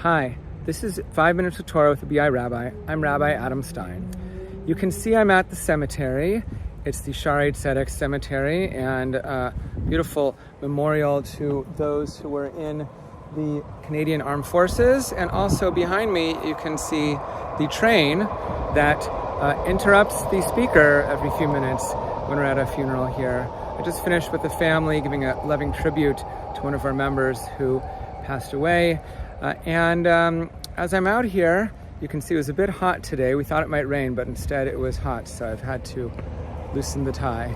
Hi, this is 5 Minutes of Torah with the BI Rabbi. I'm Rabbi Adam Stein. You can see I'm at the cemetery. It's the Shaarei Tzedek Cemetery, and a beautiful memorial to those who were in the Canadian Armed Forces. And also behind me, you can see the train that interrupts the speaker every few minutes when we're at a funeral here. I just finished with the family giving a loving tribute to one of our members who passed away. As I'm out here, you can see it was a bit hot today. We thought it might rain, but instead it was hot, so I've had to loosen the tie.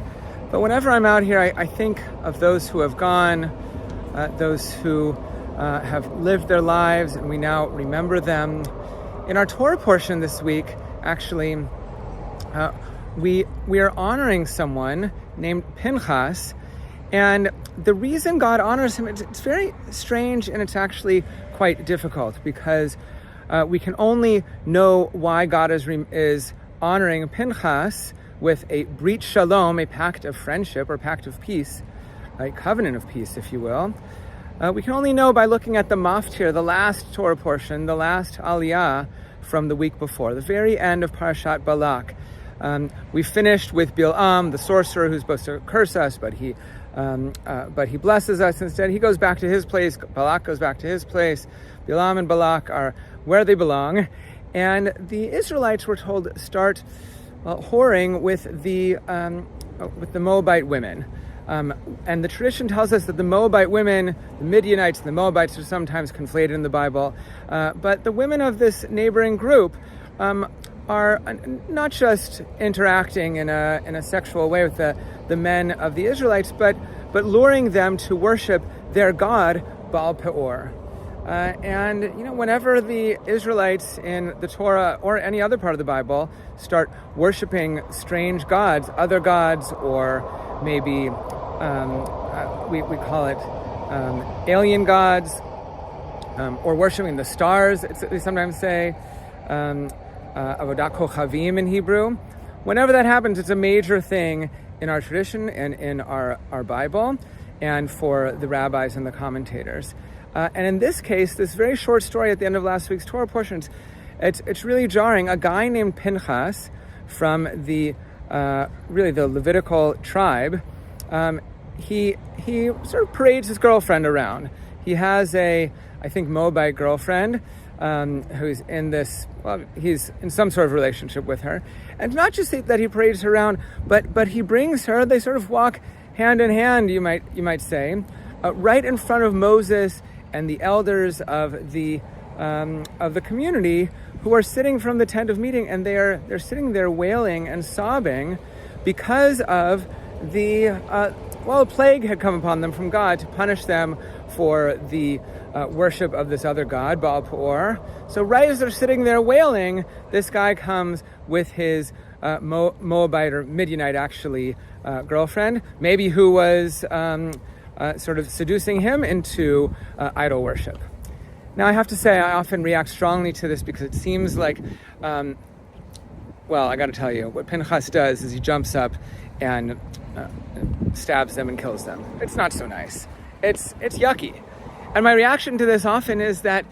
But whenever I'm out here, I think of those who have gone, those who have lived their lives, and we now remember them. In our Torah portion this week, actually, we are honoring someone named Pinchas. And the reason God honors him, it's very strange, and it's actually quite difficult, because we can only know why God is honoring Pinchas with a brit shalom, a pact of friendship or pact of peace, a covenant of peace, if you will. We can only know by looking at the maftir, the last Torah portion, the last aliyah from the week before, the very end of Parashat Balak. We finished with Bilam, the sorcerer who's supposed to curse us, but he blesses us instead. He goes back to his place. Balak goes back to his place. Bilam and Balak are where they belong. And the Israelites were told to start whoring with the Moabite women. And the tradition tells us that the Moabite women, the Midianites and the Moabites, are sometimes conflated in the Bible. But the women of this neighboring group are not just interacting in a sexual way with the men of the Israelites, but luring them to worship their god Baal Peor. And whenever the Israelites in the Torah or any other part of the Bible start worshiping strange gods, other gods, or maybe we call it alien gods, or worshiping the stars, they sometimes say. Avodat Kochavim in Hebrew. Whenever that happens, it's a major thing in our tradition and in our Bible, and for the rabbis and the commentators. And in this case, this very short story at the end of last week's Torah portions, it's really jarring. A guy named Pinchas from the Levitical tribe, he sort of parades his girlfriend around. He has a, I think, Moabite girlfriend, who's he's in some sort of relationship with her. And not just that he parades her around, but he brings her, they sort of walk hand in hand, you might say, right in front of Moses and the elders of the community, who are sitting from the tent of meeting, and they're sitting there wailing and sobbing because of a plague had come upon them from God to punish them for the worship of this other god, Baal Peor. So right as they're sitting there wailing, this guy comes with his Moabite or Midianite, actually, girlfriend, maybe who was sort of seducing him into idol worship. Now, I have to say, I often react strongly to this because it seems like, I got to tell you, what Pinchas does is he jumps up and stabs them and kills them. It's not so nice. It's yucky. And my reaction to this often is that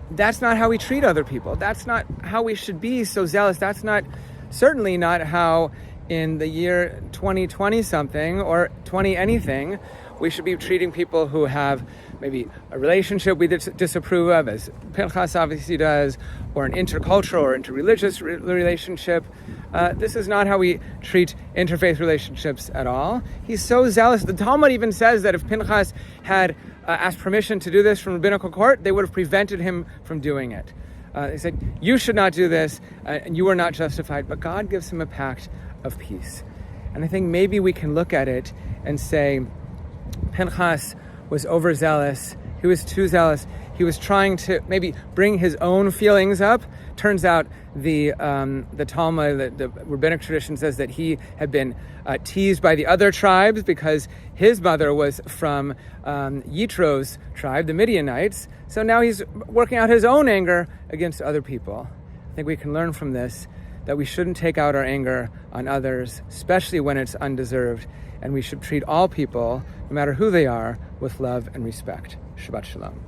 that's not how we treat other people. That's not how we should be so zealous. That's certainly not how in the year 2020 something or 20 anything we should be treating people who have maybe a relationship we disapprove of, as Pinchas obviously does, or an intercultural or interreligious relationship. This is not how we treat interfaith relationships at all. He's so zealous. The Talmud even says that if Pinchas had asked permission to do this from rabbinical court, they would have prevented him from doing it. They said, you should not do this, and you are not justified. But God gives him a pact of peace. And I think maybe we can look at it and say, Pinchas was overzealous. He was too zealous. He was trying to maybe bring his own feelings up. Turns out the Talmud, the rabbinic tradition, says that he had been teased by the other tribes because his mother was from Yitro's tribe, the Midianites. So now he's working out his own anger against other people. I think we can learn from this that we shouldn't take out our anger on others, especially when it's undeserved. And we should treat all people, no matter who they are, with love and respect. Shabbat Shalom.